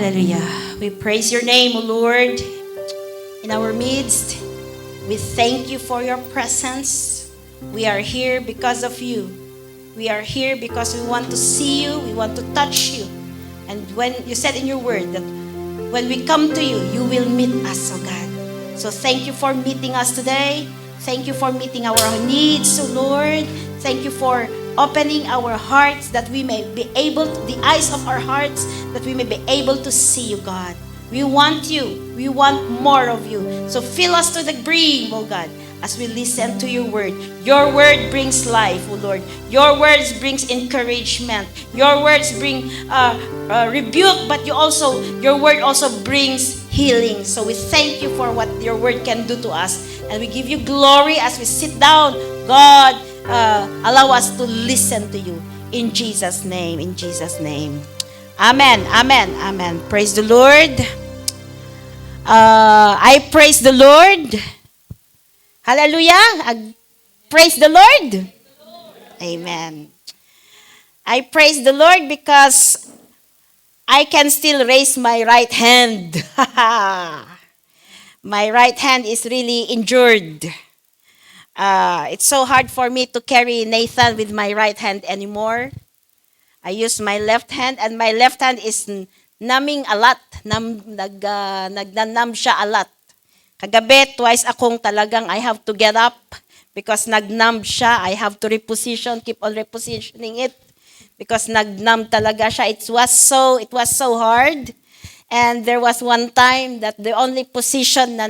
Hallelujah. We praise your name, O Lord, in our midst. We thank you for your presence. We are here because of you. We are here because we want to see you, we want to touch you. And when you said in your word that when we come to you, you will meet us, O God. So thank you for meeting us today. Thank you for meeting our needs, O Lord. Thank you for opening our hearts that we may be able, the eyes of our hearts, that we may be able to see you, God. We want you. We want more of you. So fill us to the brim, O God, as we listen to your word. Your word brings life, O Lord. Your words brings encouragement. Your words bring rebuke, but your word also brings healing. So we thank you for what your word can do to us. And we give you glory as we sit down. God, allow us to listen to you. In Jesus' name, in Jesus' name. Amen, amen, amen. Praise the Lord. I praise the Lord. Hallelujah. Praise the Lord. Amen. I praise the Lord because I can still raise my right hand. My right hand is really injured. It's so hard for me to carry Nathan with my right hand anymore. I use my left hand, and my left hand is numbing a lot. Nagnanumb siya a lot. Kagabi, twice akong talagang I have to get up because nagnumb siya. I have to reposition, keep on repositioning it because nagnumb talaga siya. It was so hard. And there was one time that the only position na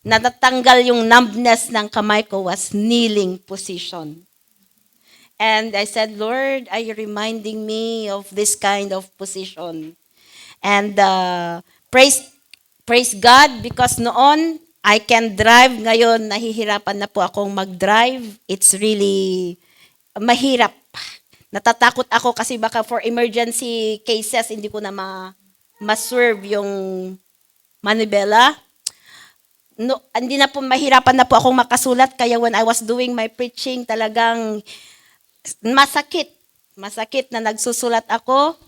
natanggal yung numbness ng kamay ko was kneeling position. And I said, Lord, are you reminding me of this kind of position? And praise God because noon, I can drive. Ngayon, nahihirapan na po akong mag-drive. It's really mahirap. Natatakot ako kasi baka for emergency cases, hindi ko na ma-swerve yung manibela. No, hindi na po, mahirapan na po akong makasulat. Kaya when I was doing my preaching, talagang masakit. Masakit na nagsusulat ako.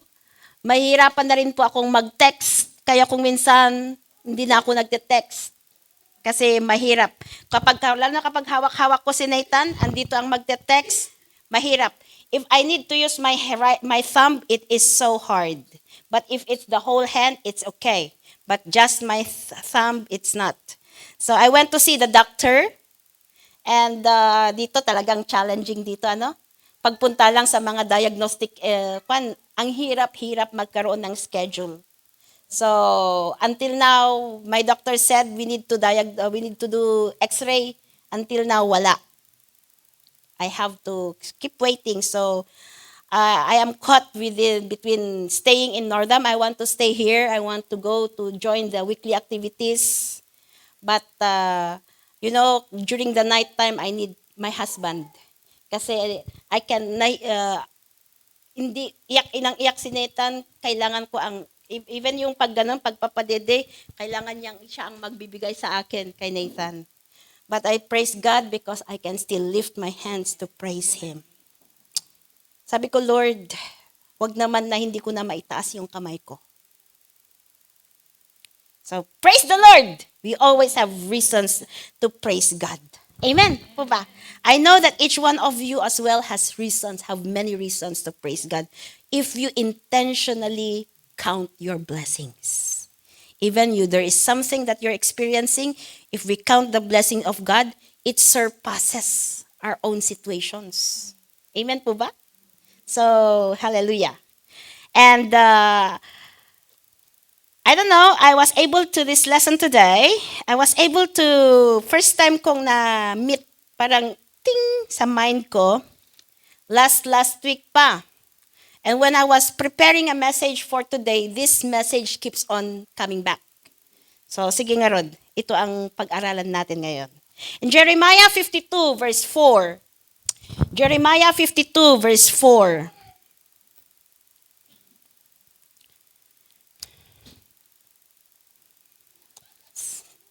Mahirapan na rin po akong mag-text. Kaya kung minsan, hindi na ako nagte-text. Kasi mahirap. Lalo na kapag hawak-hawak ko si Nathan, andito ang magte-text, mahirap. If I need to use my thumb, it is so hard. But if it's the whole hand, it's okay. But just my thumb, it's not. So I went to see the doctor. And dito talagang challenging dito, pagpunta lang sa mga diagnostic, ang hirap-hirap magkaroon ng schedule. So until now, my doctor said we need to do X-ray. Until now, wala. I have to keep waiting. So I am caught between staying in Northam. I want to stay here. I want to go to join the weekly activities. But during the night time, I need my husband. Kasi I can hindi iyak si Nathan, kailangan ko even yung pagpapadede, kailangan siya ang magbibigay sa akin kay Nathan. But I praise God because I can still lift my hands to praise Him. Sabi ko, Lord, wag naman na hindi ko na maitaas yung kamay ko. So, praise the Lord! We always have reasons to praise God. Amen po ba? I know that each one of you as well have many reasons to praise God if you intentionally count your blessings. Even there is something that you're experiencing, if we count the blessing of God, it surpasses our own situations. Amen po ba? So, hallelujah. And I don't know, I was able to this lesson today. I was able to, first time kong na-meet, parang ting sa mind ko, last week pa. And when I was preparing a message for today, this message keeps on coming back. So, sige nga Rod, ito ang pag-aralan natin ngayon. In Jeremiah 52 verse 4. Jeremiah 52 verse 4.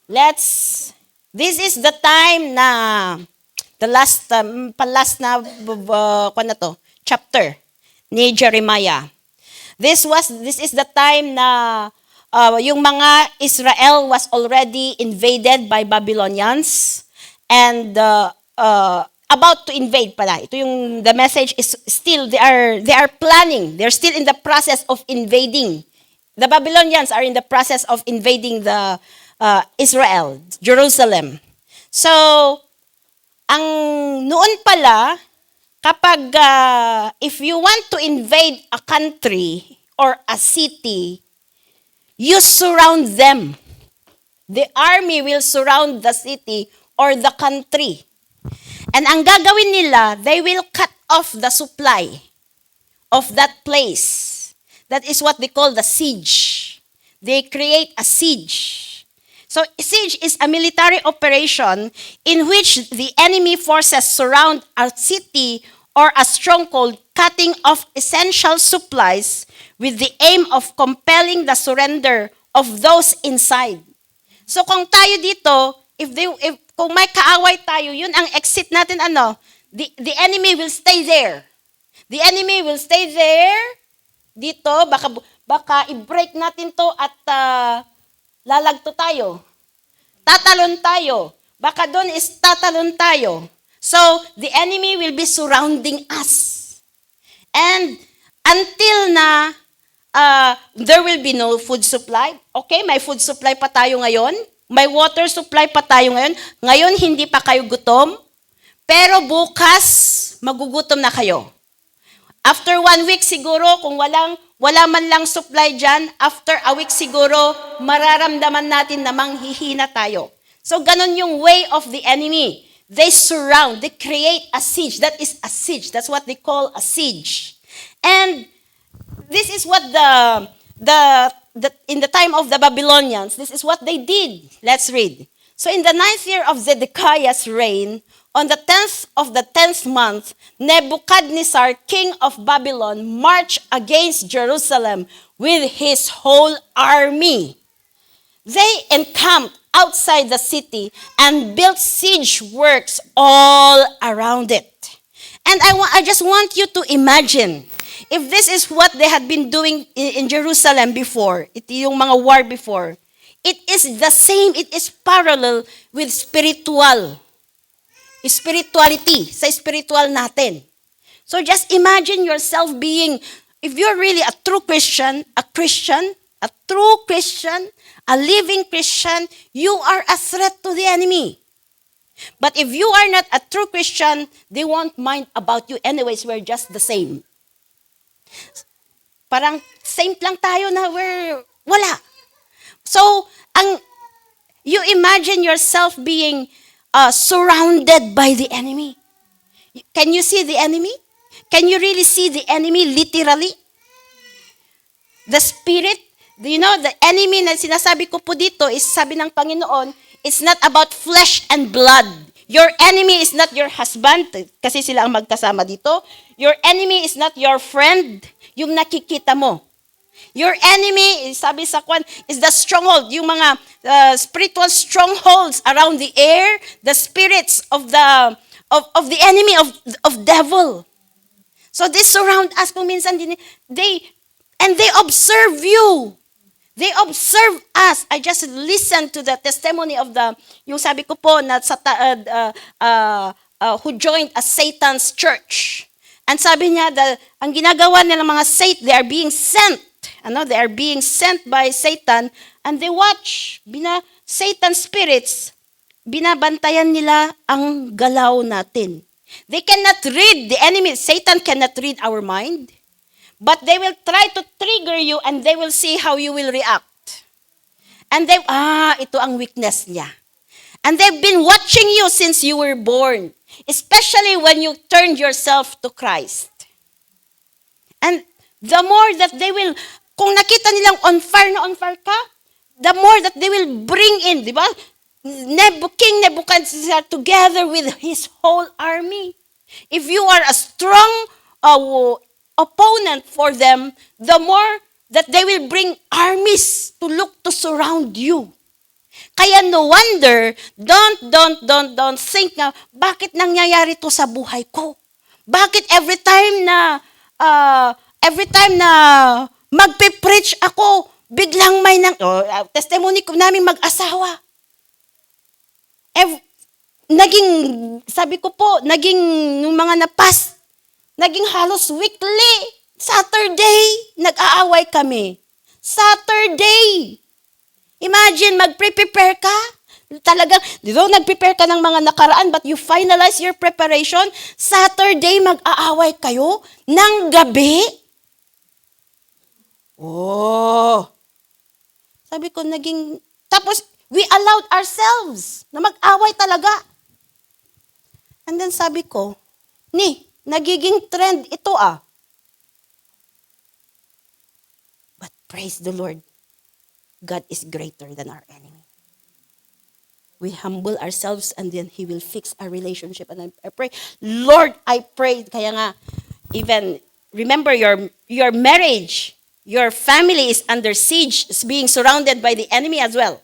This is the time na the last na chapter ni Jeremiah. This is the time na yung mga Israel was already invaded by Babylonians and about to invade pala. Ito yung the message is still they are planning. They're still in the process of invading. The Babylonians are in the process of invading the Israel, Jerusalem. So, ang noon pala, kapag if you want to invade a country or a city, you surround them. The army will surround the city or the country. And ang gagawin nila, they will cut off the supply of that place. That is what they call the siege. They create a siege. So siege is a military operation in which the enemy forces surround a city or a stronghold, cutting off essential supplies with the aim of compelling the surrender of those inside. So kung tayo dito, if kung may kaaway tayo, yun ang exit natin the enemy will stay there. The enemy will stay there dito, baka i-break natin to at lalagto tayo. Tatalon tayo. Baka doon is tatalon tayo. So, the enemy will be surrounding us. And until na there will be no food supply. Okay, may food supply pa tayo ngayon. May water supply pa tayo ngayon. Ngayon, hindi pa kayo gutom. Pero bukas, magugutom na kayo. After 1 week siguro, kung wala man lang supply dyan, after a week siguro, mararamdaman natin na manghihina tayo. So, ganun yung way of the enemy. They surround, they create a siege. That is a siege. That's what they call a siege. And this is what in the time of the Babylonians, this is what they did. Let's read. So, in the 9th year of Zedekiah's reign, on the 10th of the 10th month, Nebuchadnezzar, king of Babylon, marched against Jerusalem with his whole army. They encamped outside the city and built siege works all around it. And I just want you to imagine, if this is what they had been doing in Jerusalem before, ito yung mga war before, it is the same, it is parallel with spirituality, sa spiritual natin. So just imagine yourself being, if you're really a true Christian, a true Christian, a living Christian, you are a threat to the enemy. But if you are not a true Christian, they won't mind about you. Anyways, we're just the same. Parang same lang tayo na wala. So, you imagine yourself being surrounded by the enemy. Can you see the enemy? Can you really see the enemy literally? The spirit, the enemy na sinasabi ko po dito is, sabi ng Panginoon, it's not about flesh and blood. Your enemy is not your husband, kasi sila ang magkasama dito. Your enemy is not your friend, yung nakikita mo. Your enemy, sabi sa Kwan, is the stronghold, yung mga spiritual strongholds around the air, the spirits of the enemy of devil. So they surround us kung minsan they observe you. They observe us. I just listened to the testimony of yung sabi ko po na who joined a Satan's church. And sabi niya, ang ginagawa nila mga they are being sent. They are being sent by Satan, and they watch. Satan spirits, binabantayan nila ang galaw natin. They cannot read, the enemy, Satan cannot read our mind, but they will try to trigger you and they will see how you will react. And ito ang weakness niya. And they've been watching you since you were born, especially when you turned yourself to Christ. And the more that they will, kung nakita nilang on fire ka, the more that they will bring in, di ba? King Nebuchadnezzar together with his whole army. If you are a strong opponent for them, the more that they will bring armies to surround you. Kaya no wonder, don't think na, bakit nangyayari to sa buhay ko? Bakit every time na magpe-preach ako, biglang may testimony ko namin mag-asawa. Naging, sabi ko po, naging yung mga naging halos weekly. Saturday, nag-aaway kami. Saturday. Imagine, mag-prepare ka. Talagang, nag-prepare ka ng mga nakaraan, but you finalize your preparation. Saturday, mag-aaway kayo ng gabi. Oh. Sabi ko, tapos, we allowed ourselves na mag-away talaga. And then sabi ko, nagiging trend ito But praise the Lord, God is greater than our enemy. We humble ourselves and then He will fix our relationship. And I pray, Lord, I pray, kaya nga, even, remember your marriage, your family is under siege, is being surrounded by the enemy as well.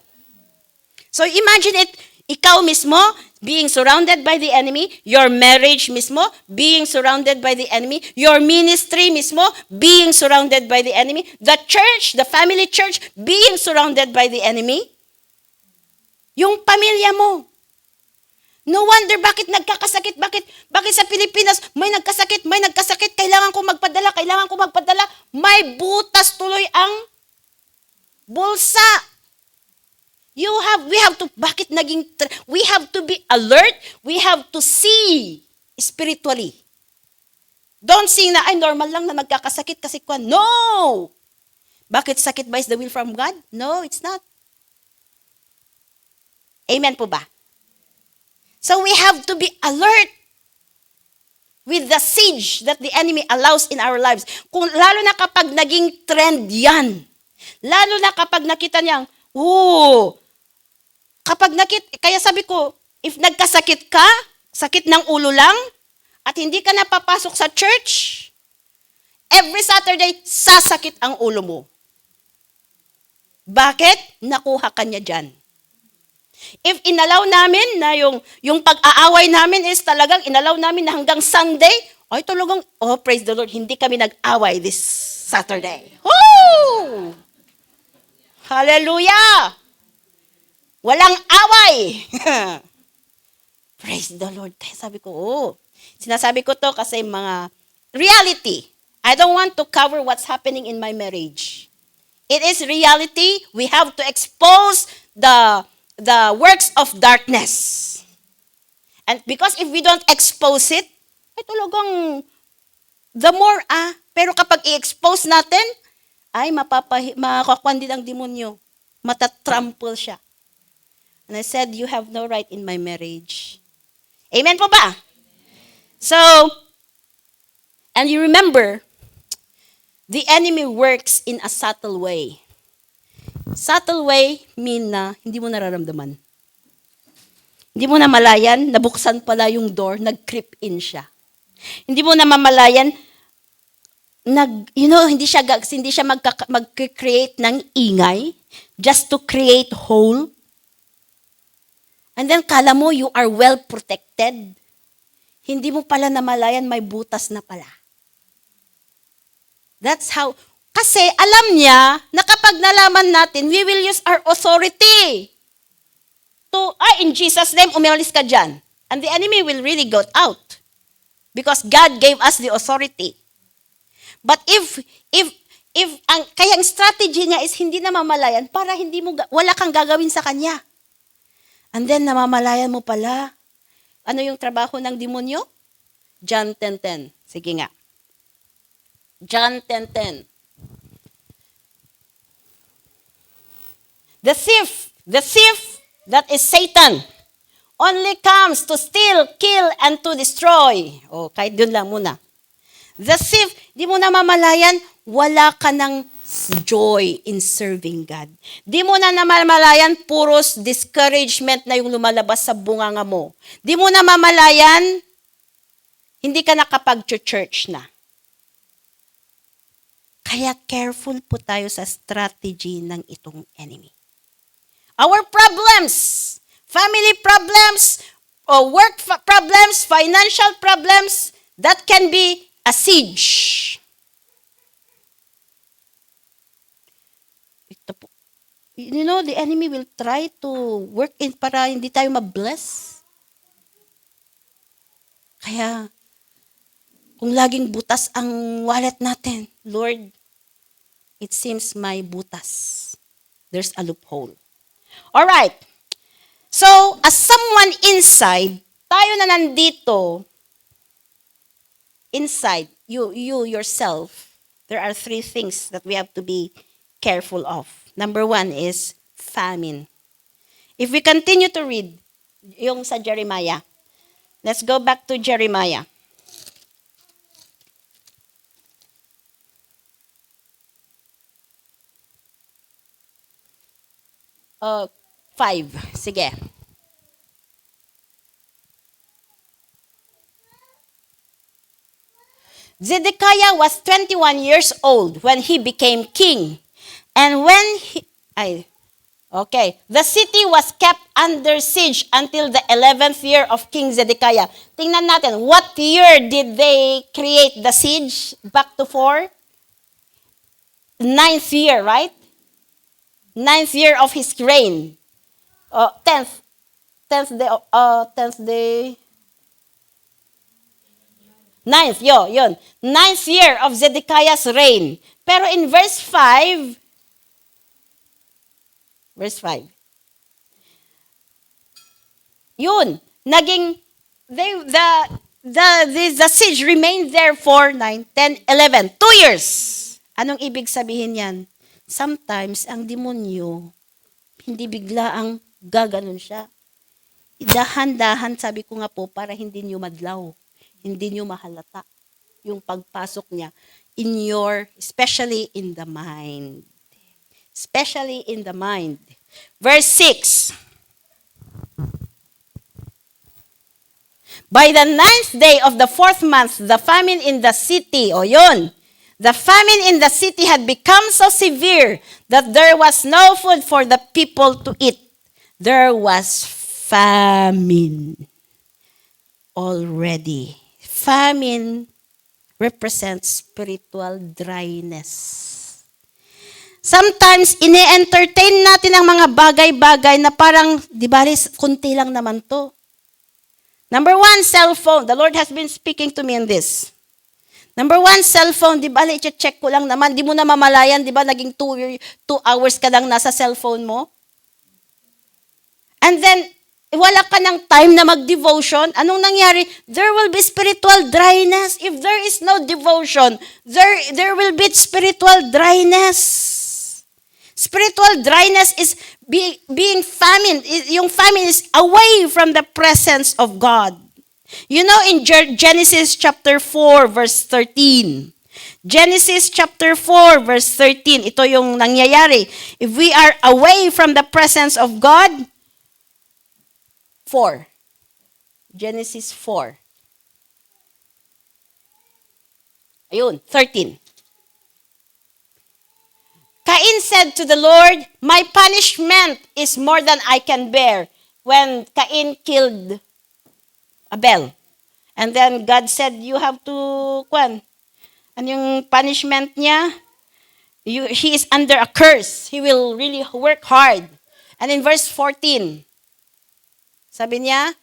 So imagine it, ikaw mismo, being surrounded by the enemy, your marriage mismo, being surrounded by the enemy, your ministry mismo, being surrounded by the enemy, the church, the family church, being surrounded by the enemy, yung pamilya mo. No wonder bakit nagkakasakit, bakit sa Pilipinas may nagkasakit, kailangan ko magpadala, may butas tuloy ang bulsa. We have to be alert, we have to see spiritually. Don't think na, normal lang na nagkakasakit kasi no! Bakit sakit ba is the will from God? No, it's not. Amen po ba? So we have to be alert with the siege that the enemy allows in our lives. Lalo na kapag naging trend yan. Lalo na kapag nakita niyang, kaya sabi ko, if nagkasakit ka, sakit ng ulo lang, at hindi ka napapasok sa church, every Saturday, sasakit ang ulo mo. Bakit? Nakuha ka niya dyan. If inalaw namin na yung pag-aaway namin is talagang inalaw namin na hanggang Sunday, talagang, praise the Lord, hindi kami nag-away this Saturday. Woo! Hallelujah! Walang away! Praise the Lord. Kaya sabi ko, sinasabi ko to kasi mga reality. I don't want to cover what's happening in my marriage. It is reality. We have to expose the works of darkness. And because if we don't expose it, talagang the more pero kapag i-expose natin, makakuan din ang demonyo. Matatrample siya. And I said, you have no right in my marriage. Amen po ba? So, and you remember, the enemy works in a subtle way. Subtle way mean na hindi mo nararamdaman. Hindi mo namalayan, nabuksan pala yung door, nag-creep in siya. Hindi mo namamalayan, hindi siya mag-create ng ingay just to create hole. And then kala mo you are well protected. Hindi mo pala namalayan, may butas na pala. That's how. Kasi alam niya na kapag nalaman natin, we will use our authority to, in Jesus' name, umalis ka dyan. And the enemy will really go out. Because God gave us the authority. But kaya ang strategy niya is hindi namamalayan para wala kang gagawin sa kanya. And then namamalayan mo pala. Ano yung trabaho ng demonyo? John 10:10. Sige nga. John 10:10. The thief that is Satan, only comes to steal, kill, and to destroy. Kahit dun lang muna. The thief, di mo namamalayan, wala ka ng joy in serving God. Di mo na namamalayan, puros discouragement na yung lumalabas sa bunganga mo. Di mo namamalayan, hindi ka nakapag-church na. Kaya careful po tayo sa strategy ng itong enemy. Our problems, family problems, or work problems, financial problems, that can be a siege. The enemy will try to work in para hindi tayo mabless. Kaya, kung laging butas ang wallet natin, Lord, it seems may butas. There's a loophole. All right. So, as someone inside, tayo na nandito, inside, you yourself, there are 3 things that we have to be careful of. Number 1 is famine. If we continue to read yung sa Jeremiah, let's go back to Jeremiah. 5. Sige. Zedekiah was 21 years old when he became king. And when the city was kept under siege until the 11th year of King Zedekiah. Tingnan natin, what year did they create the siege back to 4? 9th year, right? 9th year of his reign. 10th day. 9th, yun. 9th year of Zedekiah's reign. Pero in verse 5, yun, naging, the siege remained there for 9, 10, 11, 2 years. Anong ibig sabihin yan? Sometimes, ang demonyo, hindi bigla ang gaganon siya. Dahan-dahan, sabi ko nga po, para hindi nyo madlaw. Hindi nyo mahalata yung pagpasok niya especially in the mind. Especially in the mind. Verse 6. By the 9th day of the 4th month, the famine in the city, the famine in the city had become so severe that there was no food for the people to eat. There was famine already. Famine represents spiritual dryness. Sometimes, ini-entertain natin ang mga bagay-bagay na parang, di ba, kunti lang naman to. Number 1, cellphone. The Lord has been speaking to me in this. Number 1, cellphone. Di ba, i-check ko lang naman. Di mo na mamalayan, di ba, naging 2 hours ka lang nasa cellphone mo. And then, wala ka ng time na mag-devotion. Anong nangyari? There will be spiritual dryness. If there is no devotion, there will be spiritual dryness. Spiritual dryness is being famine. Yung famine is away from the presence of God. You know, in Genesis chapter 4, verse 13. Genesis chapter 4, verse 13. Ito yung nangyayari. If we are away from the presence of God, 4. Genesis 4. Ayun, 13. Cain said to the Lord, my punishment is more than I can bear. When Cain killed Abel. And then God said, you have to, ano yung punishment niya? He is under a curse. He will really work hard. And in verse 14, sabi niya,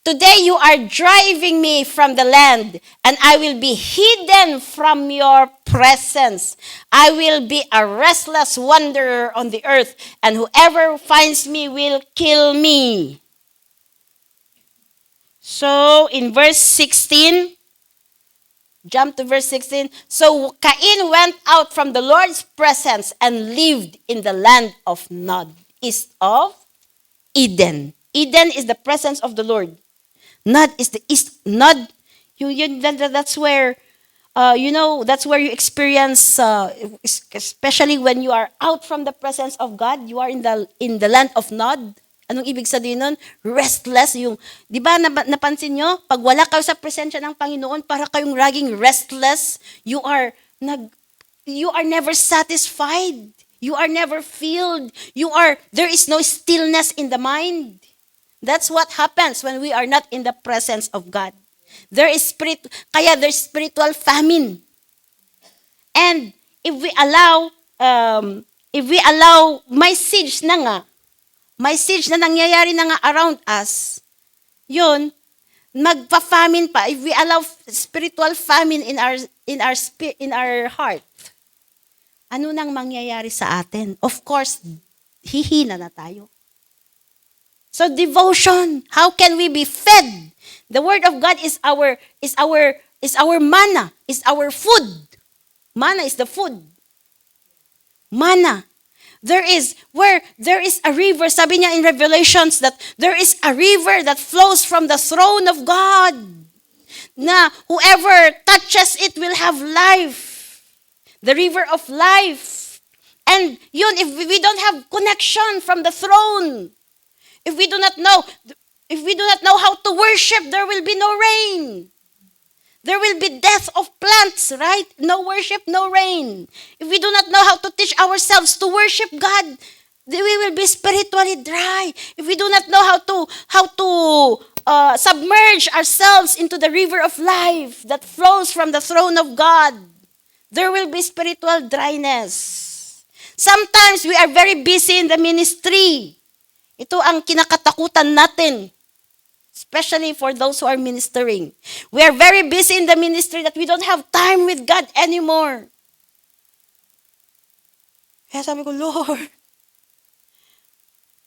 today you are driving me from the land, and I will be hidden from your presence. I will be a restless wanderer on the earth, and whoever finds me will kill me. So, in verse 16, jump to verse 16. So, Cain went out from the Lord's presence and lived in the land of Nod, east of Eden. Eden is the presence of the Lord. Nod is the east. Nod, that's where, that's where you experience, especially when you are out from the presence of God, you are in the land of Nod. Anong ibig sabihin nun? Restless. Di ba napansin nyo? Pag wala kayo sa presensya ng Panginoon, para kayong laging restless. You are never satisfied. You are never filled. There is no stillness in the mind. That's what happens when we are not in the presence of God. There's spiritual famine. And if we allow if we allow, may siege na nangyayari na nga around us, yun, magpa-famine pa. If we allow spiritual famine in our heart, ano nang mangyayari sa atin? Of course, hihina na tayo. So devotion, how can we be fed? The word of God is our manna, is our food. Manna is the food. Manna. There is a river, sabi niya in Revelations that there is a river that flows from the throne of God. Na whoever touches it will have life. The river of life. And yun, if we don't have connection from the throne, if we do not know how to worship, there will be no rain. There will be death of plants, right? No worship, no rain. If we do not know how to teach ourselves to worship God, then we will be spiritually dry. If we do not know how to submerge ourselves into the river of life that flows from the throne of God, there will be spiritual dryness. Sometimes we are very busy in the ministry. Ito ang kinakatakutan natin. Especially for those who are ministering. We are very busy in the ministry that we don't have time with God anymore. Kaya sabi ko, Lord,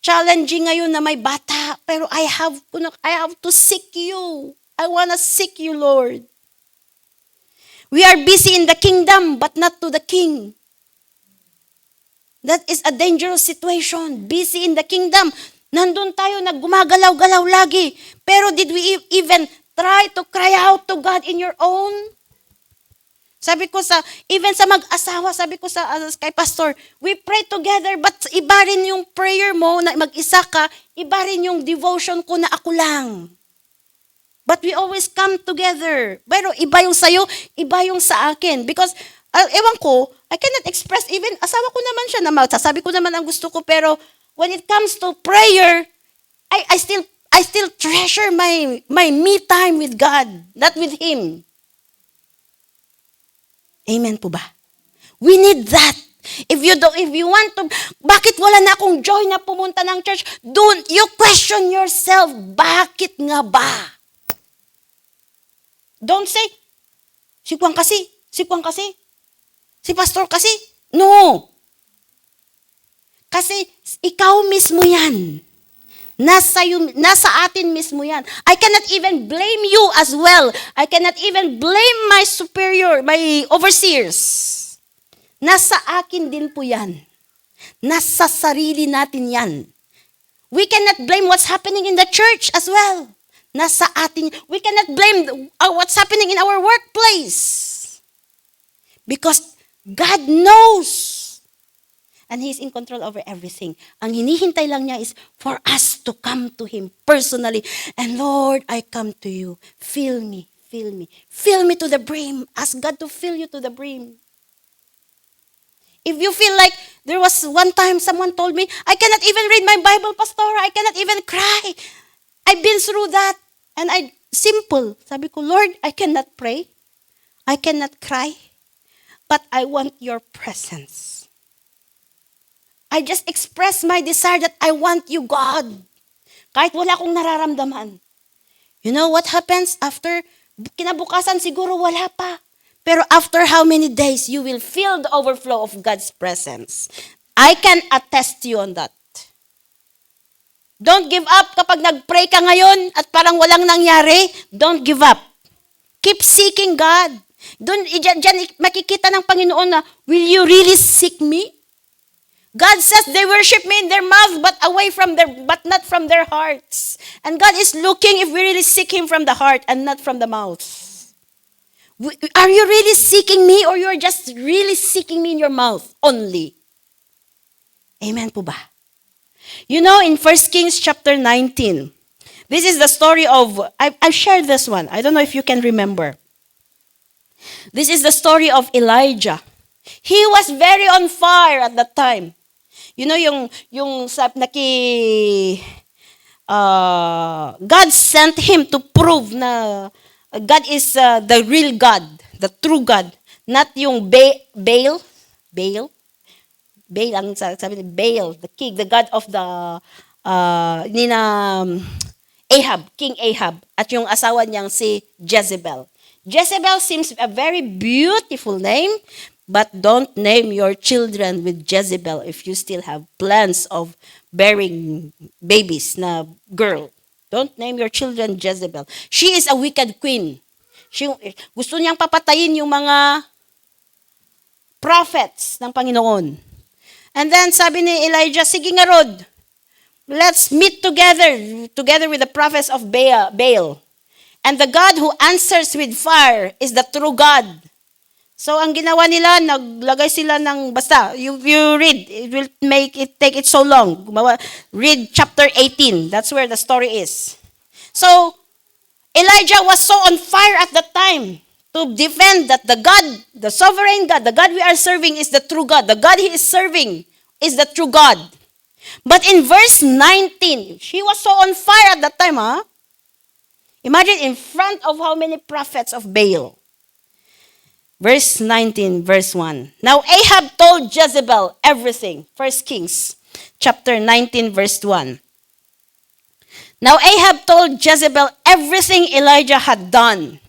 challenging ngayon na may bata, pero I have to seek you. I wanna seek you, Lord. We are busy in the kingdom, but not to the King. That is a dangerous situation. Busy in the kingdom. Nandun tayo, naggumagalaw-galaw lagi. Pero did we even try to cry out to God in your own? Sabi ko even sa mag-asawa, sabi ko kay pastor, we pray together, but iba rin yung prayer mo na mag-isa ka, iba rin yung devotion ko na ako lang. But we always come together. Pero iba yung sa'yo, iba yung sa akin. Because, ewan ko, I cannot express, even asawa ko naman siya na sabi ko naman ang gusto ko, pero when it comes to prayer, I still treasure my me time with God, not with Him. Amen po ba? We need that. If you want to, bakit wala na akong joy na pumunta ng church? Don't you question yourself, bakit nga ba? Don't say, si Juan kasi, si pastor kasi. No. Kasi ikaw mismo yan. Nasa atin mismo yan. I cannot even blame you as well. I cannot even blame my superior, my overseers. Nasa akin din po yan. Nasa sarili natin yan. We cannot blame what's happening in the church as well. Nasa atin. We cannot blame what's happening in our workplace. Because God knows. And He's in control over everything. Ang hinihintay lang niya is for us to come to Him personally. And Lord, I come to you. Fill me. Fill me to the brim. Ask God to fill you to the brim. If you feel like there was one time someone told me, I cannot even read my Bible, Pastor. I cannot even cry. I've been through that. And simple. Sabi ko, Lord, I cannot pray. I cannot cry. But I want your presence. I just express my desire that I want you, God. Kahit wala akong nararamdaman. You know what happens after? Kinabukasan siguro wala pa. Pero after how many days, you will feel the overflow of God's presence. I can attest to you on that. Don't give up kapag nag-pray ka ngayon at parang walang nangyari. Don't give up. Keep seeking God. Diyan makikita ng Panginoon na, will you really seek me? God says they worship me in their mouth but not from their hearts. And God is looking if we really seek Him from the heart and not from the mouth. Are you really seeking me or you're just really seeking me in your mouth only? Amen po ba? You know, in 1 Kings chapter 19, this is the story of, I've shared this one. I don't know if you can remember. This is the story of Elijah. He was very on fire at that time. You know, God sent him to prove na God is the real God, the true God. Not yung Baal. Baal, ang sabi ni Baal, the king, the god of the Ahab, King Ahab, at yung asawa niyang si Jezebel. Jezebel seems a very beautiful name, but don't name your children with Jezebel if you still have plans of bearing babies na girl. Don't name your children Jezebel. She is a wicked queen. Gusto niyang papatayin yung mga prophets ng Panginoon. And then sabi ni Elijah, sige nga Rod, let's meet together with the prophets of Baal. And the God who answers with fire is the true God. So ang ginawa nila, naglagay sila ng, basta, you read, it will take it so long. Read chapter 18, that's where the story is. So, Elijah was so on fire at that time to defend that the God, the sovereign God, the God we are serving is the true God. The God he is serving is the true God. But in verse 19, she was so on fire at that time, Imagine in front of how many prophets of Baal. Verse 19, verse 1. Now Ahab told Jezebel everything. 1 Kings chapter 19, verse 1. Now Ahab told Jezebel everything Elijah had done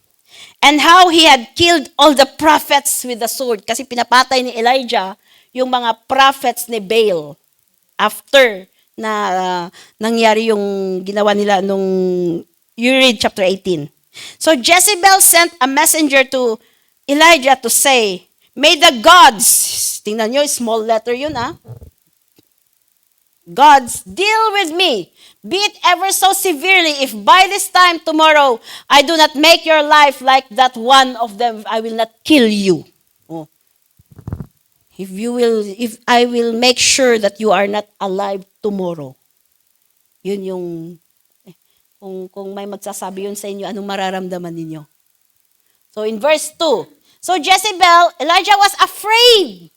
and how he had killed all the prophets with the sword. Kasi pinapatay ni Elijah yung mga prophets ni Baal after na nangyari yung ginawa nila nung you read chapter 18. So Jezebel sent a messenger to Elijah to say, may the gods, tingnan nyo, small letter yun gods, deal with me, be it ever so severely, if by this time tomorrow I do not make your life like that one of them, I will not kill you. Oh. If I will make sure that you are not alive tomorrow. Yun yung, kung may magsasabi yun sa inyo, anong mararamdaman ninyo? So in verse 2, so Jezebel, Elijah was afraid.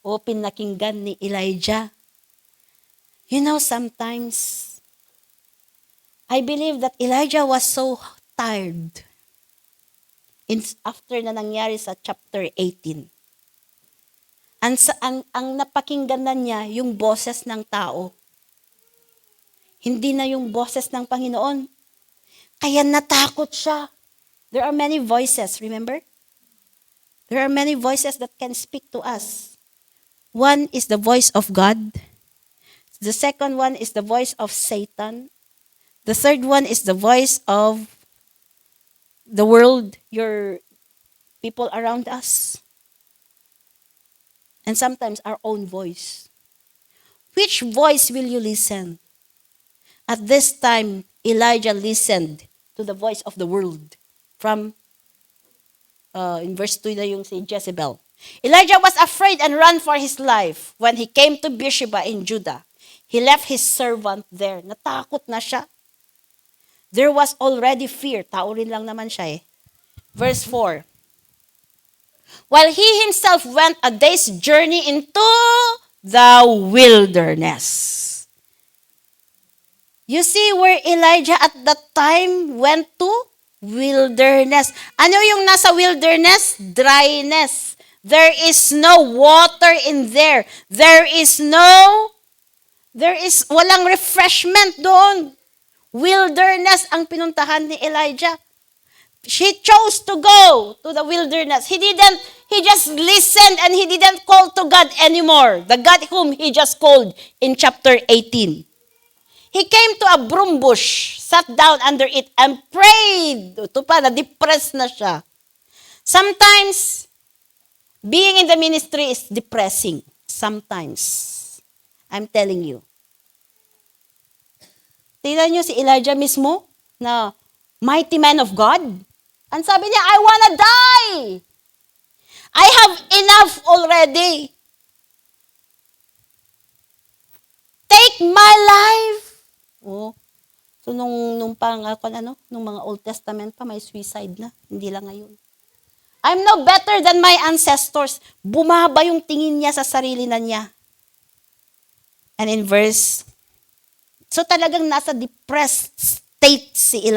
O pinakinggan ni Elijah. You know, sometimes, I believe that Elijah was so tired after na nangyari sa chapter 18. Ang napakinggan na niya, yung boses ng tao. Hindi na yung boses ng Panginoon. Kaya natakot siya. There are many voices, remember? There are many voices that can speak to us. One is the voice of God. The second one is the voice of Satan. The third one is the voice of the world, your people around us. And sometimes our own voice. Which voice will you listen? At this time, Elijah listened to the voice of the world. From, in verse 2 na yung si Jezebel. Elijah was afraid and ran for his life. When he came to Beersheba in Judah, he left his servant there. Natakot na siya. There was already fear. Tao rin lang naman siya Verse 4. While he himself went a day's journey into the wilderness. You see where Elijah at that time went to? Wilderness. Ano yung nasa wilderness? Dryness. There is no water in there. Walang refreshment doon. Wilderness ang pinuntahan ni Elijah. He chose to go to the wilderness. He just listened and he didn't call to God anymore. The God whom he just called in chapter 18. He came to a broom bush, sat down under it, and prayed. Ito pa, na-depressed na siya. Sometimes, being in the ministry is depressing. Sometimes. I'm telling you. Tingnan nyo si Elijah mismo, na mighty man of God. Ang sabi niya, I wanna die. I have enough already. Take my life. Oh. So nung mga Old Testament pa may suicide na, hindi lang ngayon. I'm no better than my ancestors. Bumaba yung tingin niya sa sarili na niya. And in verse, so talagang nasa depressed state si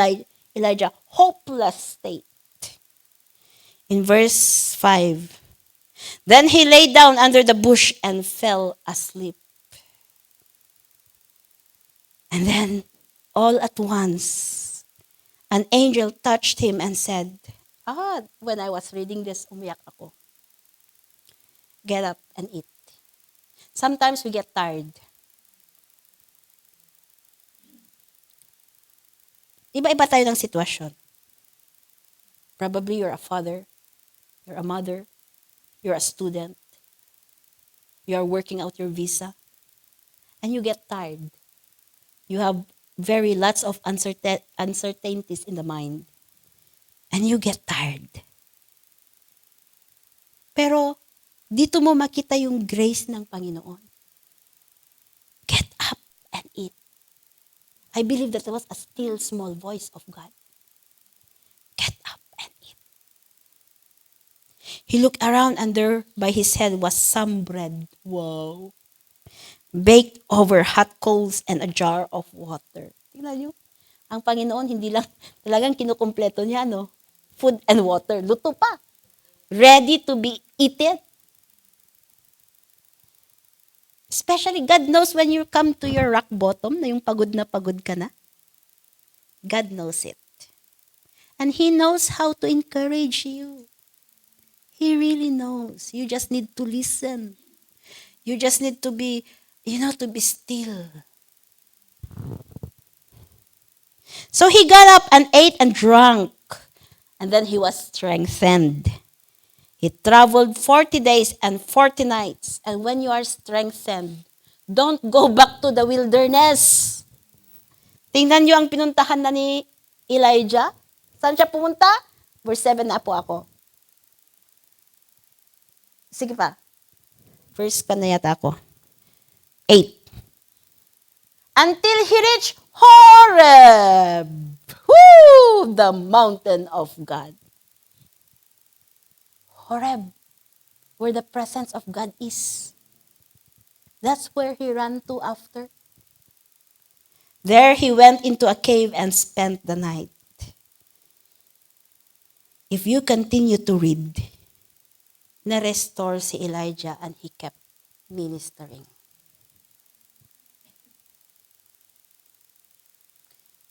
Elijah, hopeless state. In verse 5, Then he lay down under the bush and fell asleep. And then, all at once, an angel touched him and said, when I was reading this, umiyak ako. Get up and eat. Sometimes we get tired. Iba-iba tayo ng sitwasyon. Probably you're a father, you're a mother, you're a student, you're working out your visa, and you get tired. You have very lots of uncertainties in the mind. And you get tired. Pero, dito mo makita yung grace ng Panginoon. Get up and eat. I believe that was a still small voice of God. Get up and eat. He looked around and there by his head was some bread. Wow. Baked over hot coals and a jar of water. Tingnan nyo. Ang Panginoon, hindi lang talagang kinukumpleto niya, no? Food and water. Luto pa. Ready to be eaten. Especially, God knows when you come to your rock bottom, na yung pagod na pagod ka na. God knows it. And He knows how to encourage you. He really knows. You just need to listen. You just need to be, to be still. So he got up and ate and drank. And then he was strengthened. He traveled 40 days and 40 nights. And when you are strengthened, don't go back to the wilderness. Tingnan niyo ang pinuntahan na ni Elijah. Saan siya pumunta? Verse 7 na po ako. Sige pa. Verse pa na yata ako. 8. Until he reached Horeb. Woo! The mountain of God. Horeb, where the presence of God is. That's where he ran to after. There he went into a cave and spent the night. If you continue to read, na-restore si Elijah and he kept ministering.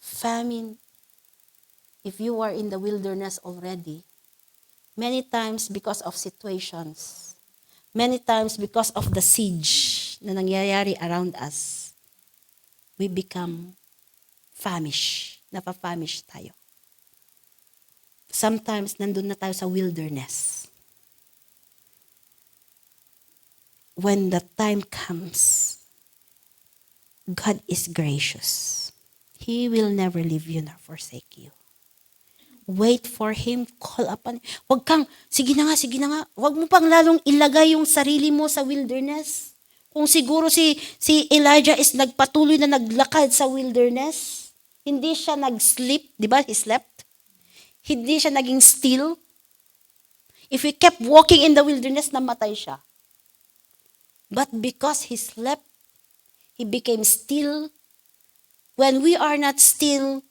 Famine, if you are in the wilderness already, many times because of situations, many times because of the siege na nangyayari around us, we become famished. Napafamish tayo. Sometimes, nandun na tayo sa wilderness. When the time comes, God is gracious. He will never leave you nor forsake you. Wait for Him, call upon Him. Huwag kang, sige na nga. Huwag mo pang lalong ilagay yung sarili mo sa wilderness. Kung siguro si Elijah is nagpatuloy na naglakad sa wilderness, hindi siya nag-sleep, di ba? He slept. Hindi siya naging still. If he kept walking in the wilderness, namatay siya. But because he slept, he became still. When we are not still,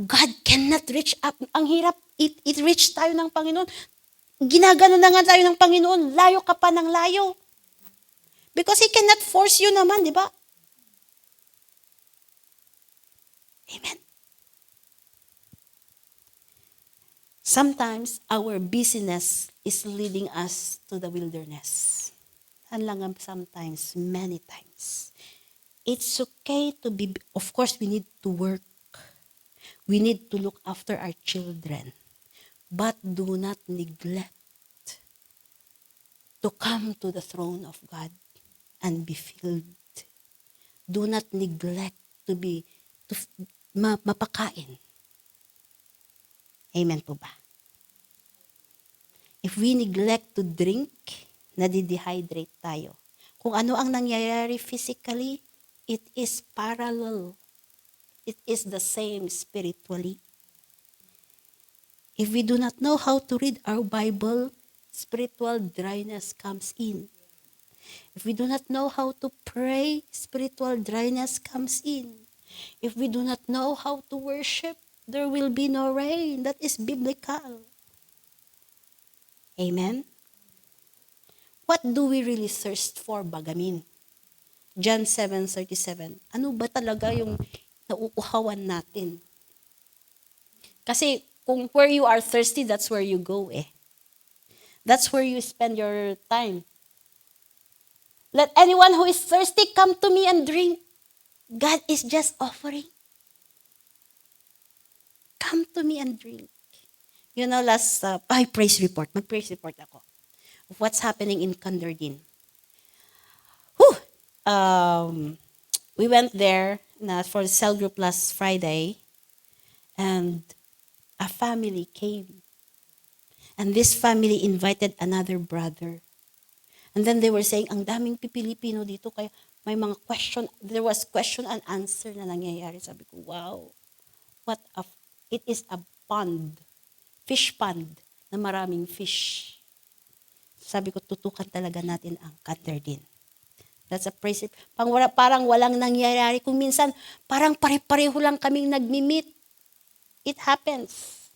God cannot reach up. Ang hirap, it-reach tayo ng Panginoon. Ginagano na nga tayo ng Panginoon, layo ka pa ng layo. Because He cannot force you naman, di ba? Amen. Sometimes, our busyness is leading us to the wilderness. Sometimes, many times. It's okay to be, of course, we need to work. We need to look after our children. But do not neglect to come to the throne of God and be filled. Do not neglect to mapakain. Amen po ba? If we neglect to drink, nadidehydrate tayo. Kung ano ang nangyayari physically, it is parallel. It is the same spiritually. If we do not know how to read our Bible, spiritual dryness comes in. If we do not know how to pray, spiritual dryness comes in. If we do not know how to worship, there will be no rain. That is biblical. Amen? What do we really thirst for, bagamin? John 7:37. Ano ba talaga yung nauuhawan natin? Kasi kung where you are thirsty, that's where you go eh. That's where you spend your time. Let anyone who is thirsty come to me and drink. God is just offering. Come to me and drink. You know, last, praise report. Mag-praise report ako. Of what's happening in Canderdin. Whew! We went there for the cell group last Friday. And a family came. And this family invited another brother. And then they were saying, ang daming Pilipino dito, kaya may mga there was question and answer na nangyayari. Sabi ko, wow, it is a pond, fish pond, na maraming fish. Sabi ko, tutukan talaga natin ang Canderdin. That's a praise. Parang walang nangyayari. Kung minsan, parang pare-pareho lang kaming nagmi-meet. It happens.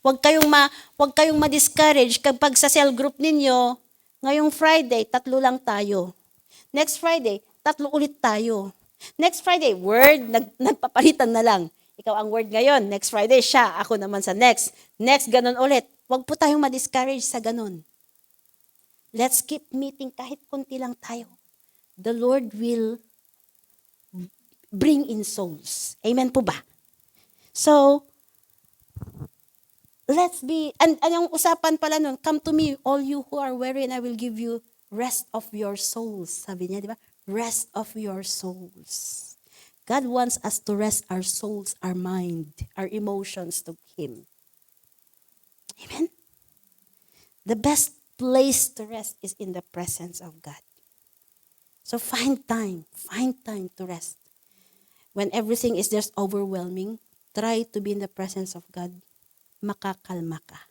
Huwag kayong ma-discourage kapag sa cell group ninyo, ngayong Friday, 3 lang tayo. Next Friday, 3 ulit tayo. Next Friday, word, nagpapalitan na lang. Ikaw ang word ngayon, next Friday siya, ako naman sa next. Next, ganun ulit. Huwag po tayong ma-discourage sa ganun. Let's keep meeting kahit konti lang tayo. The Lord will bring in souls. Amen po ba? So, let's be, and yung usapan pala nun, come to me, all you who are weary, and I will give you rest of your souls. Sabi niya, di ba? Rest of your souls. God wants us to rest our souls, our mind, our emotions to Him. Amen? The best place to rest is in the presence of God. So find time to rest. When everything is just overwhelming, try to be in the presence of God. Makakalma ka.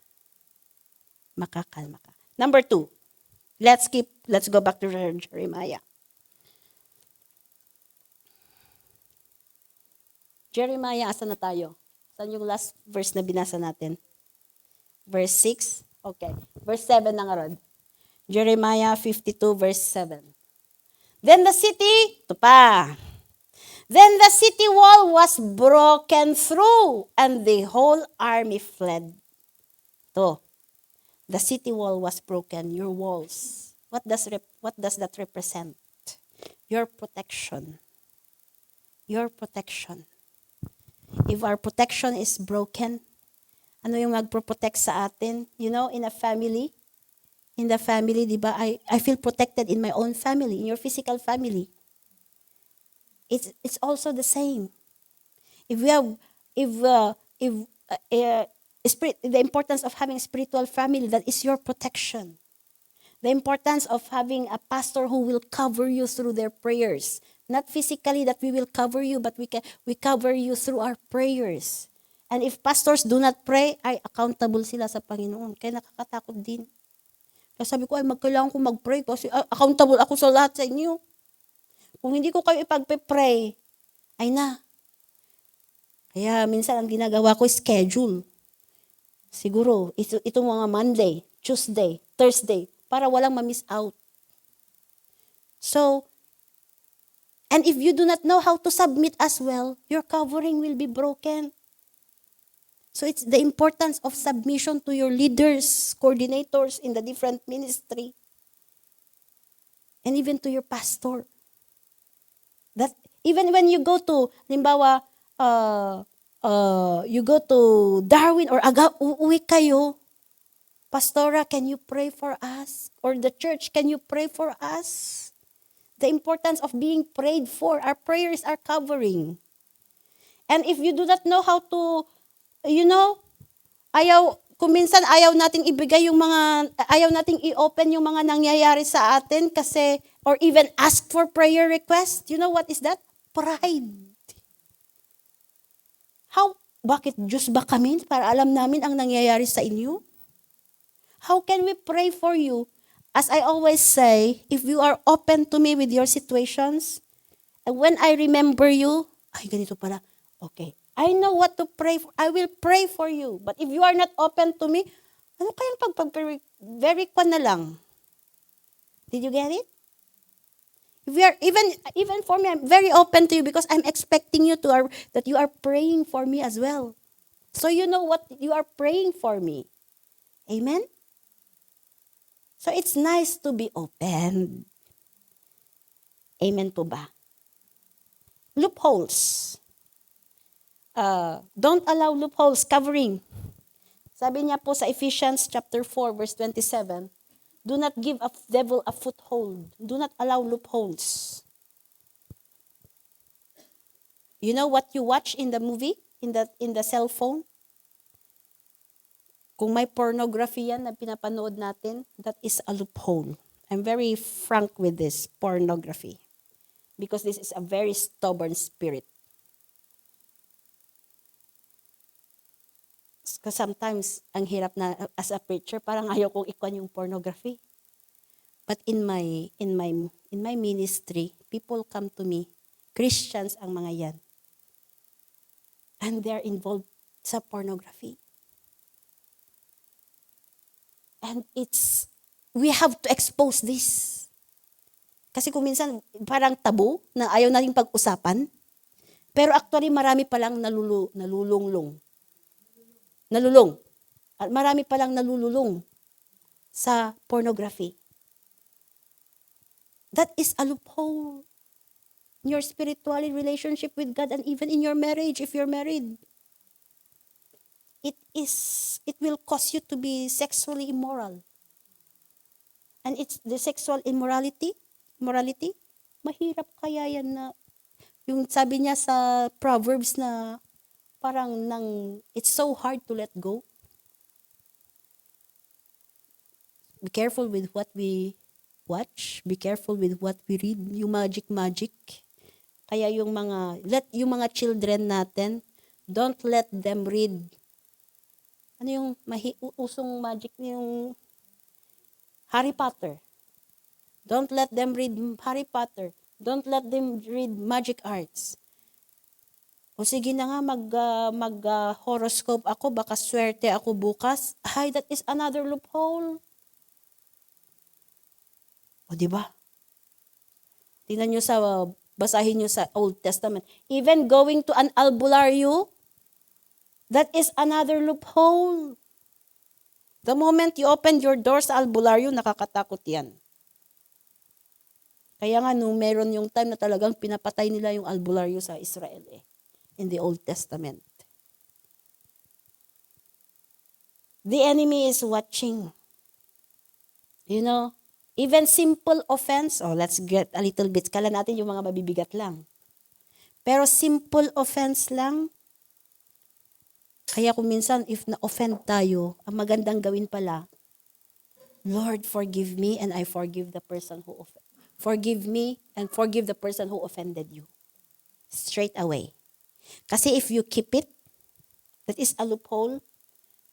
Number 2, let's go back to Jeremiah. Jeremiah, asa na tayo? Saan yung last verse na binasa natin? Verse 6? Okay. Verse 7 na nga ron. Jeremiah 52 verse 7. Then the city wall was broken through, and the whole army fled. The city wall was broken, your walls. What does that represent? Your protection. Your protection. If our protection is broken, ano yung magpro-protect sa atin? You know, in the family, di ba, I feel protected in my own family, in your physical family. It's also the same. The importance of having a spiritual family, that is your protection. The importance of having a pastor who will cover you through their prayers. Not physically that we will cover you, but we cover you through our prayers. And if pastors do not pray, ay accountable sila sa Panginoon. Kaya nakakatakot din. Kaya sabi ko, kailangan ko mag-pray kasi accountable ako sa lahat sa inyo. Kung hindi ko kayo ipagpe-pray, ay na. Kaya minsan ang ginagawa ko, schedule. Siguro, itong mga Monday, Tuesday, Thursday, para walang ma-miss out. So, and if you do not know how to submit as well, your covering will be broken. So it's the importance of submission to your leaders, coordinators in the different ministry, and even to your pastor. That even when you go to, halimbawa, you go to Darwin or uuwi kayo, Pastora, can you pray for us? Or the church, can you pray for us? The importance of being prayed for. Our prayers are covering. And if you do not know how to, kung minsan ayaw nating i-open yung mga nangyayari sa atin kasi, or even ask for prayer request. You know what is that? Pride. Bakit Diyos ba kami para alam namin ang nangyayari sa inyo? How can we pray for you? As I always say, if you are open to me with your situations, and when I remember you, ay ganito pala, okay, I know what to pray for. I will pray for you. But if you are not open to me, ano kayang very na lang? Did you get it? If we are even for me, I'm very open to you because I'm expecting you that you are praying for me as well. So you know what you are praying for me. Amen? So it's nice to be open. Amen po ba? Loopholes. Don't allow loopholes, covering. Sabi niya po sa Ephesians chapter 4 verse 27, do not give a devil a foothold. Do not allow loopholes. You know what you watch in the movie, in the cell phone? Kung may pornography yan na pinapanood natin, that is a loophole. I'm very frank with this, pornography. Because this is a very stubborn spirit. Because sometimes, ang hirap na, as a preacher, parang ayaw kong ikwan yung pornography. But in my ministry, people come to me, Christians ang mga yan. And they're involved sa pornography. And we have to expose this. Kasi kung minsan, parang tabu na ayaw nating pag-usapan. Pero actually, marami palang nalulung. At marami palang nalululong sa pornography. That is a loophole in your spiritual relationship with God and even in your marriage if you're married. It will cause you to be sexually immoral. And it's the sexual morality, mahirap kaya yan na, yung sabi niya sa Proverbs na parang it's so hard to let go. Be careful with what we watch, be careful with what we read, yung magic. Kaya yung mga children natin, don't let them read. Ano yung usong magic, yung Harry Potter. Don't let them read Harry Potter. Don't let them read magic arts. O sige na nga, horoscope ako, baka swerte ako bukas. Ay, that is another loophole. O diba? Tingnan nyo basahin nyo sa Old Testament. Even going to an albularyo, that is another loophole. The moment you open your doors sa albularyo, nakakatakot yan. Kaya nga, meron yung time na talagang pinapatay nila yung albularyo sa Israel in the Old Testament. The enemy is watching. You know, even simple offense, let's get a little bit, kala natin yung mga mabibigat lang. Pero simple offense lang, kaya kung minsan, if na-offend tayo, ang magandang gawin pala, Lord, forgive me and I forgive the person who offended. Forgive me and forgive the person who offended you. Straight away. Kasi if you keep it, that is a loophole,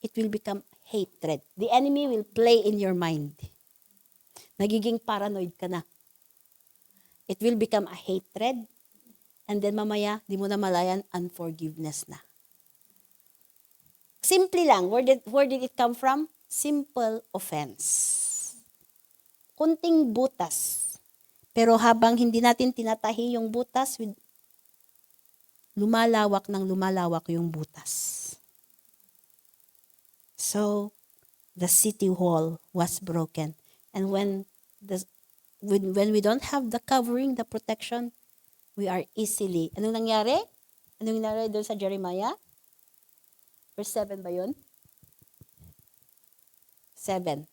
it will become hatred. The enemy will play in your mind. Nagiging paranoid ka na. It will become a hatred, and then mamaya, di mo na malayan, unforgiveness na. Simple lang. Where did it come from? Simple offense. Kunting butas. Pero habang hindi natin tinatahi yung butas, lumalawak yung butas. So, the city wall was broken. And when we don't have the covering, the protection, we are easily. Anong nangyari? Anong nangyari doon sa Jeremiah? Verse 7 ba yun? 7.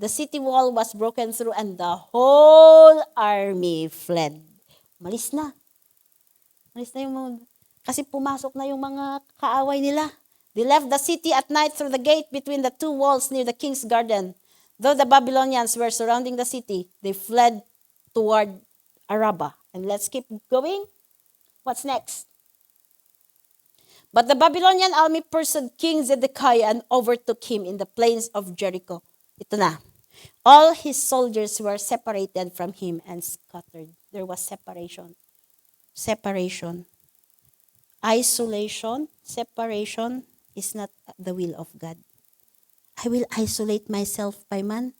The city wall was broken through and the whole army fled. Malis na yung kasi pumasok na yung mga kaaway nila. They left the city at night through the gate between the two walls near the king's garden. Though the Babylonians were surrounding the city, they fled toward Araba. And let's keep going. What's next? But the Babylonian army pursued King Zedekiah and overtook him in the plains of Jericho. Ito na. All his soldiers were separated from him and scattered. There was separation. Isolation, separation is not the will of God. I will isolate myself by man.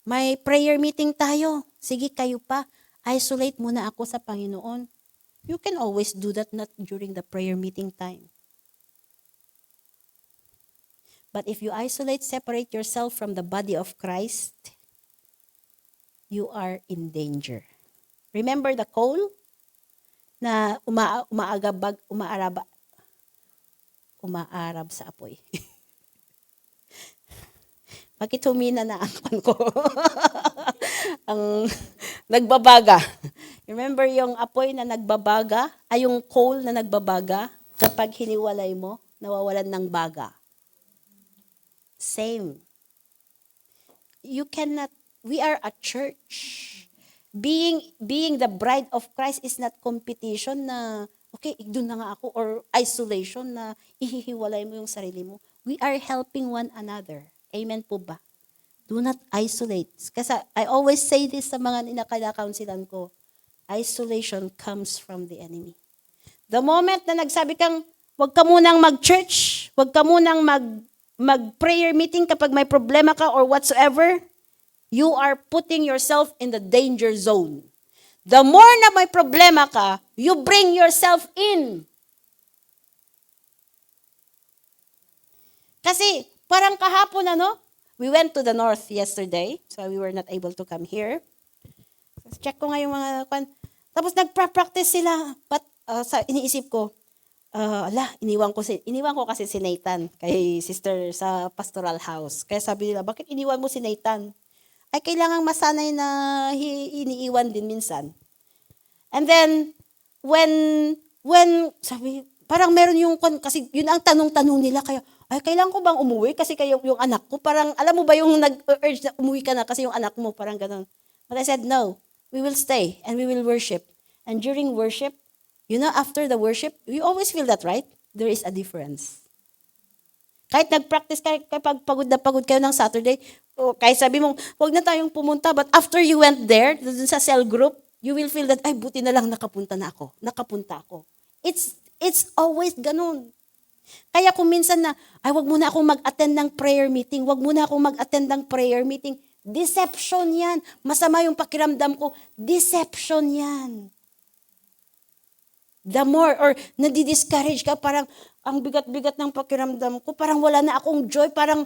may prayer meeting tayo. Sige, kayo pa. Isolate muna ako sa Panginoon. You can always do that, not during the prayer meeting time. But if you isolate, separate yourself from the body of Christ, you are in danger. Remember the coal na umaarab sa apoy. Bakit humina na ang ko? Ang nagbabaga. Remember yung apoy na nagbabaga? Ay, yung coal na nagbabaga? Kapag hiniwalay mo, nawawalan ng baga. Same. You cannot, we are a church. Being the bride of Christ is not competition na, okay, doon na nga ako, or isolation na ihihiwalay mo yung sarili mo. We are helping one another. Amen po ba? Do not isolate. Kasi I always say this sa mga inakala-counselan ko. Isolation comes from the enemy. The moment na nagsabi kang, wag ka munang mag-church, wag ka munang mag-prayer meeting kapag may problema ka or whatsoever, you are putting yourself in the danger zone. The more na may problema ka, you bring yourself in. Kasi, parang kahapon, we went to the north yesterday, so we were not able to come here. Check ko nga yung mga, tapos nagpa-practice sila, but iniisip ko, iniwan ko kasi si Nathan, kay sister sa pastoral house. Kaya sabi nila, bakit iniwan mo si Nathan? Ay kailangang masanay na iniiwan din minsan. And then, when sabi, parang meron yung, kasi yun ang tanong-tanong nila, kaya, ay, kailangan ko bang umuwi? Kasi kayo, yung anak ko, parang, alam mo ba yung nag-urge na umuwi ka na kasi yung anak mo, parang ganun. But I said, no, we will stay and we will worship. And during worship, after the worship, you always feel that, right? There is a difference. Kahit nag-practice, kapag pagod na pagod kayo ng Saturday, o kahit sabi mong, wag na tayong pumunta, but after you went there, dun sa cell group, you will feel that, ay, buti na lang nakapunta ako. It's always ganun. Kaya kung minsan na, ay, wag muna akong mag-attend ng prayer meeting, deception yan. Masama yung pakiramdam ko, deception yan. The more, or nadi-discourage ka, parang ang bigat-bigat ng pakiramdam ko, parang wala na akong joy, parang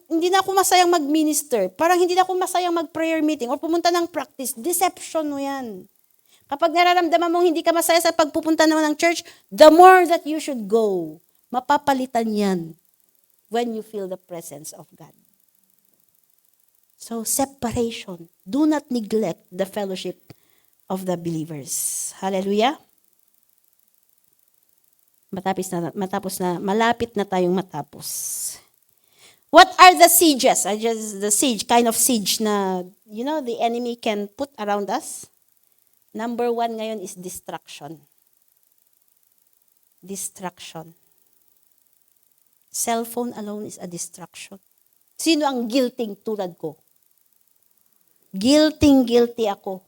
hindi na ako masayang mag-minister, parang hindi na ako masayang mag-prayer meeting, or pumunta ng practice, deception mo yan. Kapag nararamdaman mong hindi ka masaya sa pagpupunta naman ng church, the more that you should go, mapapalitan yan when you feel the presence of God. So, separation. Do not neglect the fellowship of the believers. Hallelujah. Malapit na tayong matapos. What are the sieges? Kind of siege na, the enemy can put around us. Number 1 ngayon is distraction. Distraction. Cellphone alone is a distraction. Sino ang guilting tulad ko? Guilty ako.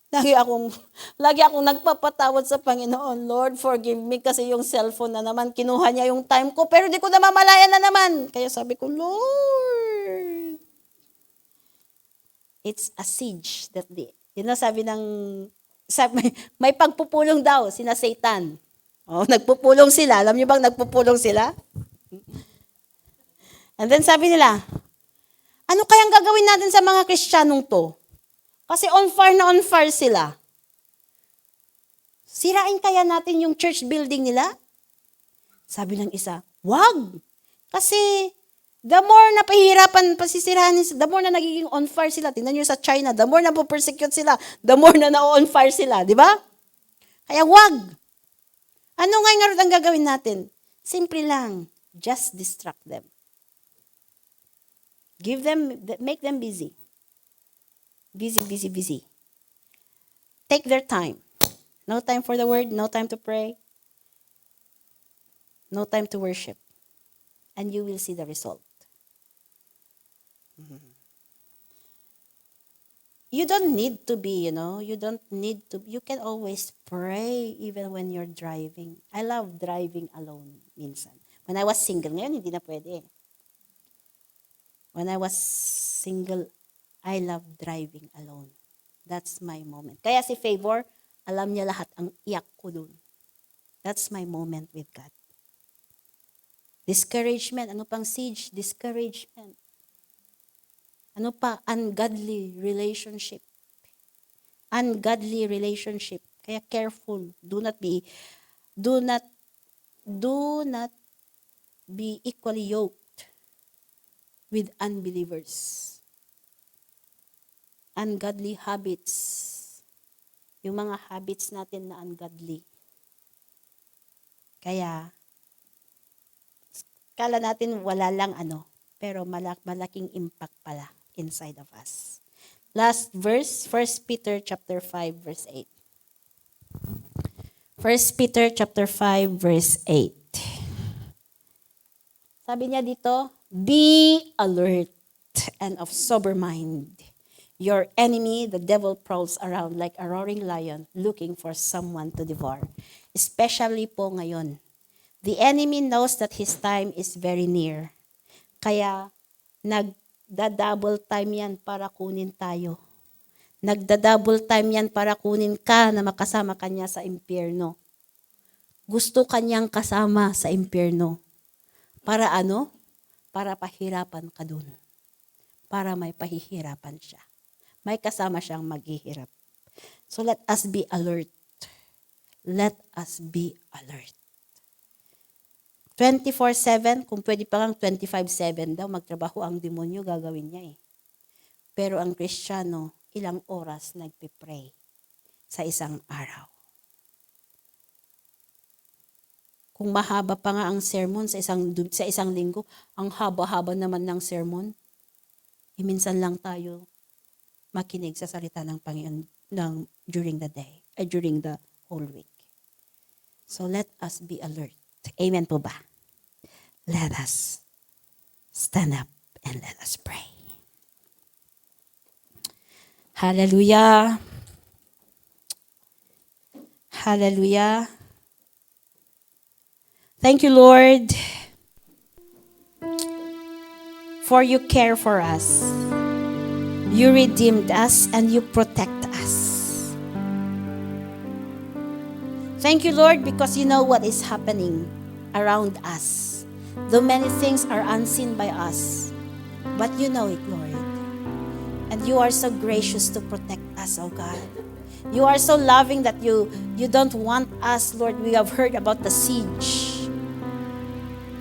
Lagi akong nagpapatawad sa Panginoon, Lord, forgive me kasi yung cellphone na naman, kinuha niya yung time ko, pero di ko namamalayan na naman. Kaya sabi ko, Lord, it's a siege that may pagpupulong daw, sina Satan. Nagpupulong sila. Alam niyo bang nagpupulong sila? And then sabi nila, ano kayang gagawin natin sa mga Kristiyanong to? Kasi on fire sila. Sirain kaya natin yung church building nila? Sabi ng isa, wag. Kasi the more na pahihirapan pasisirahan, the more na nagiging on fire sila. Tingnan nyo sa China, the more na po-persecute sila, the more na na-on fire sila. Di ba? Kaya wag. Ano nga ang gagawin natin? Simple lang. Just distract them. Make them busy. Busy. Take their time. No time for the word, no time to pray, no time to worship. And you will see the result. You don't need to be, you can always pray even when you're driving. I love driving alone minsan. When I was single, ngayon hindi na pwede. When I was single, I love driving alone. That's my moment. Kaya si Favor, alam niya lahat ang iyak ko dun. That's my moment with God. Discouragement. Ano pang siege? Discouragement. Ano pa? Ungodly relationship. Ungodly relationship. Kaya careful. Do not be equally yoked with unbelievers. Ungodly habits. Yung mga habits natin na ungodly. Kaya, kala natin wala lang pero malaking impact pala inside of us. Last verse, 1 Peter chapter 5 verse 8. 1 Peter chapter 5 verse 8. Sabi niya dito, be alert and of sober mind. Your enemy, the devil, prowls around like a roaring lion looking for someone to devour. Especially po ngayon. The enemy knows that his time is very near. Kaya nagda-double time yan para kunin tayo. Nagda-double time yan para kunin ka na makasama kanya sa impyerno. Gusto kanyang kasama sa impyerno. Para ano? Para pahirapan ka dun. Para may pahihirapan siya. May kasama siyang maghihirap. So let us be alert. Let us be alert. 24/7, kung pwede pa lang 25/7 daw, magtrabaho ang demonyo, gagawin niya eh. Pero ang Kristiyano, ilang oras nagpipray sa isang araw. Kung mahaba pa nga ang sermon sa isang linggo, ang haba-haba naman ng sermon, minsan lang tayo makinig sa salita ng Panginoon during the day, during the whole week. So let us be alert. Amen po ba? Let us stand up and let us pray. Hallelujah. Hallelujah. Thank you, Lord, for you care for us. You redeemed us and you protect us. Thank you, Lord, because you know what is happening around us. Though many things are unseen by us, but you know it, Lord. And you are so gracious to protect us, oh God. You are so loving that you don't want us, Lord. We have heard about the siege.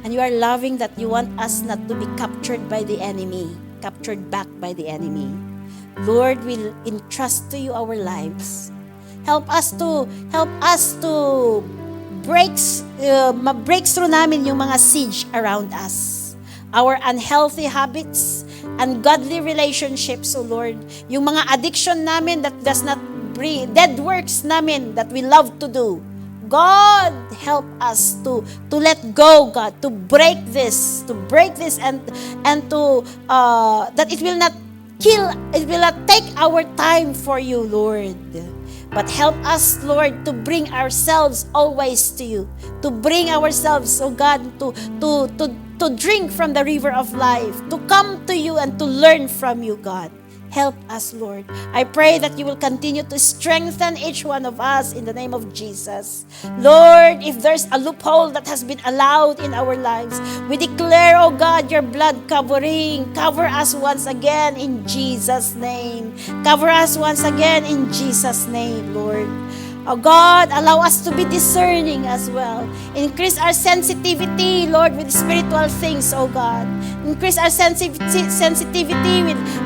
And you are loving that you want us not to be captured by the enemy, captured back by the enemy. Lord, we'll entrust to you our lives. Help us to break through namin yung mga siege around us. Our unhealthy habits, ungodly relationships, O Lord. Yung mga addiction namin that does not breathe, dead works namin that we love to do. God, help us to let go, God, to break this and to that it will not take our time for you, Lord. But help us, Lord, to bring ourselves always to you, to bring ourselves, oh God, to drink from the river of life, to come to you and to learn from you, God. Help us, Lord. I pray that you will continue to strengthen each one of us in the name of Jesus. Lord, if there's a loophole that has been allowed in our lives, we declare, oh God, your blood covering. Cover us once again in Jesus' name. Cover us once again in Jesus' name, Lord. Oh God, allow us to be discerning as well. Increase our sensitivity, Lord, with spiritual things, oh God. Increase our sensitivity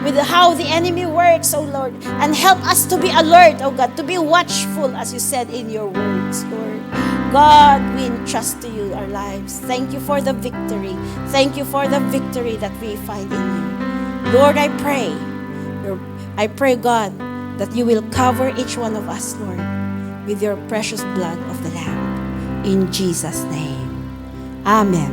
with how the enemy works, oh Lord. And help us to be alert, oh God, to be watchful, as you said in your words, Lord. God, we entrust to you our lives. Thank you for the victory. Thank you for the victory that we find in you. Lord, I pray, God, that you will cover each one of us, Lord, with your precious blood of the Lamb. In Jesus' name. Amen.